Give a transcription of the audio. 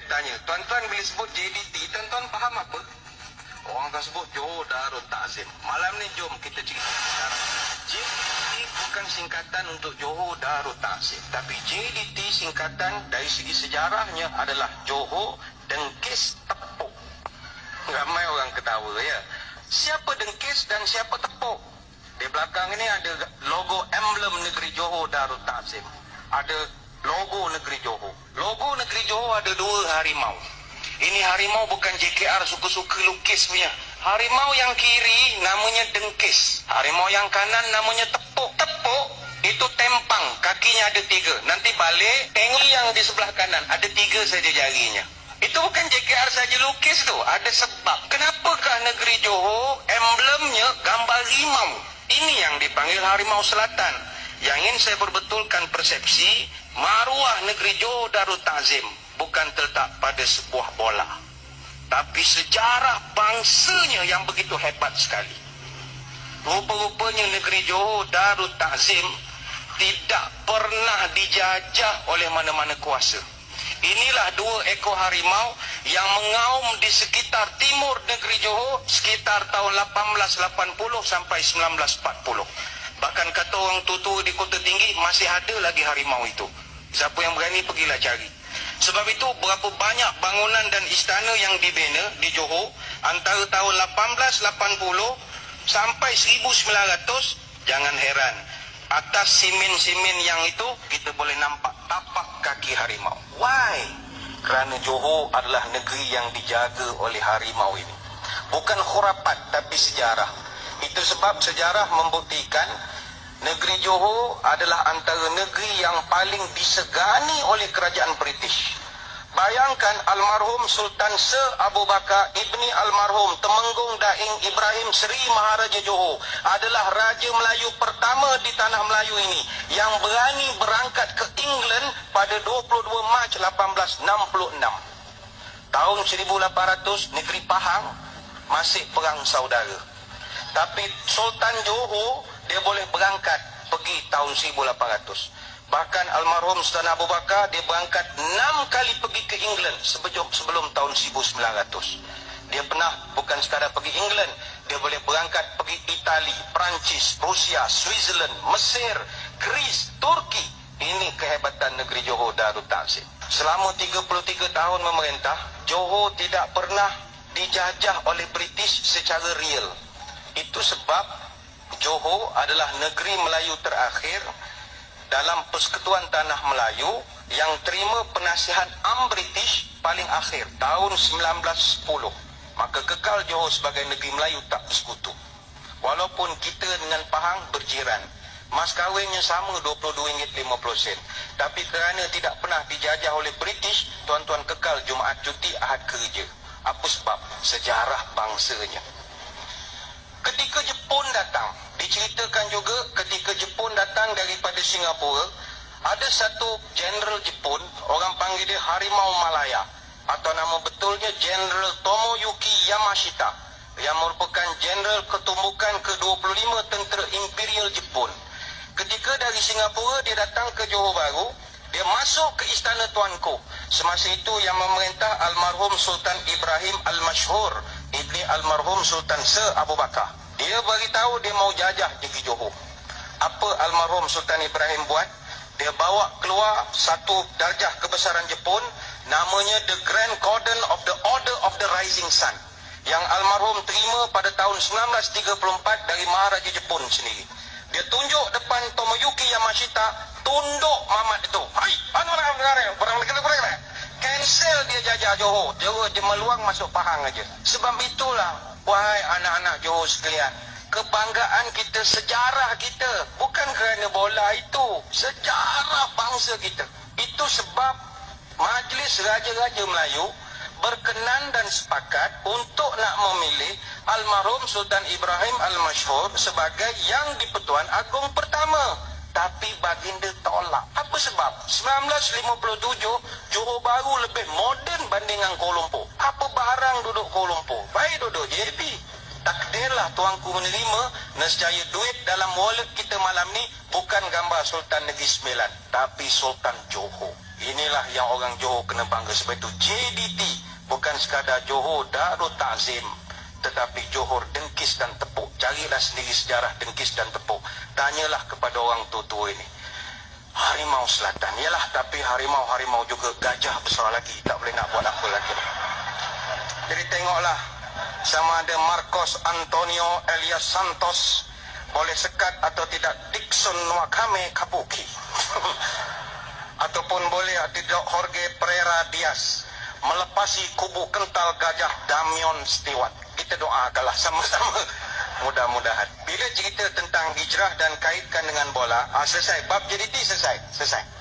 bertanya, tuan-tuan bila sebut JDT, tuan-tuan faham apa? Orang akan sebut Johor Darul Ta'zim. Malam ni jom kita cerita sejarah. JDT bukan singkatan untuk Johor Darul Ta'zim, tapi JDT singkatan dari segi sejarahnya adalah Johor Dengkis Tepuk. Ramai orang ketawa ya. Siapa Dengkis dan siapa Tepuk? Di belakang ini ada logo emblem negeri Johor Darul Ta'zim. Ada logo negeri Johor. Logo negeri Johor ada dua harimau. Ini harimau bukan JKR suka-suka lukis punya. Harimau yang kiri namanya Dengkis. Harimau yang kanan namanya Tepuk. Tepuk itu tempang, kakinya ada 3. Nanti balik, tengok yang di sebelah kanan, ada 3 saja jarinya. Itu bukan JKR saja lukis tu, ada sebab. Kenapakah negeri Johor emblemnya gambar harimau? Ini yang dipanggil harimau selatan. Yang ingin saya perbetulkan persepsi, maruah negeri Johor Darul Ta'zim bukan terletak pada sebuah bola, tapi sejarah bangsanya yang begitu hebat sekali. Rupa-rupanya negeri Johor Darul Ta'zim tidak pernah dijajah oleh mana-mana kuasa. Inilah 2 ekor harimau yang mengaum di sekitar timur negeri Johor sekitar tahun 1880 sampai 1940. Bahkan kata orang tua-tua di Kota Tinggi, masih ada lagi harimau itu. Siapa yang berani pergilah cari. Sebab itu berapa banyak bangunan dan istana yang dibina di Johor antara tahun 1880 sampai 1900, jangan heran, atas simen-simen yang itu kita boleh nampak tapak kaki harimau. Why? Kerana Johor adalah negeri yang dijaga oleh harimau ini. Bukan khurafat tapi sejarah. Itu sebab sejarah membuktikan negeri Johor adalah antara negeri yang paling disegani oleh kerajaan British. Bayangkan almarhum Sultan Sir Abu Bakar Ibni almarhum Temenggung Daing Ibrahim Seri Maharaja Johor adalah Raja Melayu pertama di tanah Melayu ini yang berani berangkat ke England pada 22 Mac 1866. Tahun 1800 negeri Pahang masih perang saudara. Tapi Sultan Johor dia boleh berangkat pergi tahun 1800. Bahkan almarhum Sultan Abu Bakar dia berangkat 6 kali pergi ke England sebelum tahun 1900. Dia pernah bukan sekadar pergi England, dia boleh berangkat pergi Itali, Perancis, Rusia, Switzerland, Mesir, Greece, Turki. Ini kehebatan negeri Johor Darul Ta'zim. Selama 33 tahun memerintah, Johor tidak pernah dijajah oleh British secara real. Itu sebab Johor adalah negeri Melayu terakhir dalam Persekutuan Tanah Melayu yang terima penasihat British paling akhir tahun 1910. Maka kekal Johor sebagai negeri Melayu tak bersekutu. Walaupun kita dengan Pahang berjiran, mas kahwinnya sama RM22.50. Tapi kerana tidak pernah dijajah oleh British, tuan-tuan kekal Jumaat cuti, Ahad kerja. Apa sebab? Sejarah bangsanya. Ketika Jepun datang, diceritakan juga ketika Jepun datang daripada Singapura, ada satu Jenderal Jepun, orang panggil dia Harimau Malaya, atau nama betulnya Jenderal Tomoyuki Yamashita, yang merupakan Jenderal Ketumbukan ke-25 Tentera Imperial Jepun. Ketika dari Singapura dia datang ke Johor Bahru, dia masuk ke Istana Tuanku. Semasa itu yang memerintah almarhum Sultan Ibrahim Al-Mashhur, ibni almarhum Sultan Sir Abu Bakar. Dia beritahu dia mau jajah negeri Johor. Apa almarhum Sultan Ibrahim buat? Dia bawa keluar satu darjah kebesaran Jepun, namanya The Grand Cordon of the Order of the Rising Sun, yang almarhum terima pada tahun 1934 dari Maharaja Jepun sendiri. Dia tunjuk depan Tomoyuki Yamashita, tunduk mamat itu. Hai, barang negara. Cancel dia jajah Johor. Dia meluang masuk Pahang aja. Sebab itulah, wahai anak-anak Johor sekalian, kebanggaan kita, sejarah kita, bukan kerana bola itu, sejarah bangsa kita. Itu sebab Majlis Raja-Raja Melayu berkenan dan sepakat untuk nak memilih almarhum Sultan Ibrahim Al-Mashhur sebagai Yang di-Pertuan Agong pertama. Tapi baginda tolak. Apa sebab? 1957 Johor Bahru lebih moden bandingan Kuala Lumpur. Apa barang duduk Kuala Lumpur? Baik duduk JP. Takdirlah tuanku menerima, nescaya duit dalam wallet kita malam ni bukan gambar Sultan Negeri Sembilan, tapi Sultan Johor. Inilah yang orang Johor kena bangga. Sebab itu JDT bukan sekadar Johor Darul Ta'zim, tetapi Johor Dengkis dan Tepuk. Carilah sendiri sejarah Dengkis dan Tepuk. Tanyalah kepada orang tua-tua ini. Harimau Selatan, yalah, tapi harimau juga gajah besar lagi. Tak boleh nak buat apa lagi. Jadi tengoklah, sama ada Marcos Antonio Elias Santos boleh sekat atau tidak Dixon Wakame Kabuki. Ataupun boleh tidak Jorge Pereira Diaz melepasi kubu kental gajah Damion Stewart. Kita doakanlah sama-sama. Mudah-mudahan. Bila cerita tentang hijrah dan kaitkan dengan bola, selesai. Bab JDT selesai.